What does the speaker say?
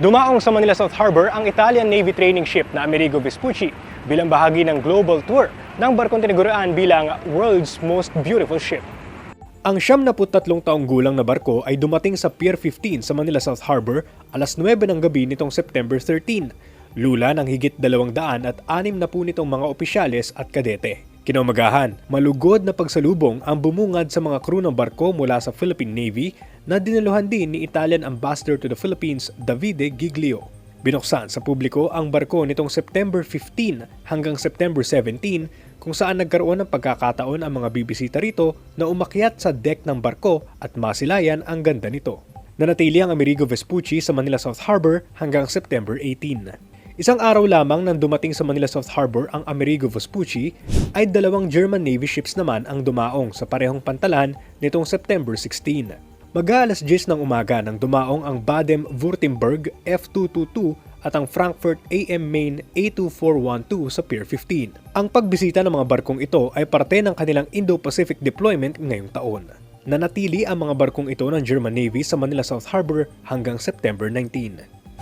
Dumaong sa Manila South Harbor ang Italian Navy training ship na Amerigo Vespucci bilang bahagi ng global tour ng barkong tinagurian bilang World's Most Beautiful Ship. Ang 73 taong gulang na barko ay dumating sa Pier 15 sa Manila South Harbor alas 9 ng gabi nitong September 13. Lula ng higit 200 at 60 nitong mga opisyales at kadete. Kinaumagahan, malugod na pagsalubong ang bumungad sa mga crew ng barko mula sa Philippine Navy na dinaluhan din ni Italian Ambassador to the Philippines Davide Giglio. Binuksan sa publiko ang barko nitong September 15 hanggang September 17 kung saan nagkaroon ng pagkakataon ang mga bibisita rito na umakyat sa deck ng barko at masilayan ang ganda nito. Nanatili ang Amerigo Vespucci sa Manila South Harbor hanggang September 18. Isang araw lamang nang dumating sa Manila South Harbor ang Amerigo Vespucci ay 2 German Navy ships naman ang dumaong sa parehong pantalan nitong September 16. Mag-aalas 10 ng umaga nang dumaong ang Baden-Württemberg F222 at ang Frankfurt AM Main A2412 sa Pier 15. Ang pagbisita ng mga barkong ito ay parte ng kanilang Indo-Pacific deployment ngayong taon. Nanatili ang mga barkong ito ng German Navy sa Manila South Harbor hanggang September 19.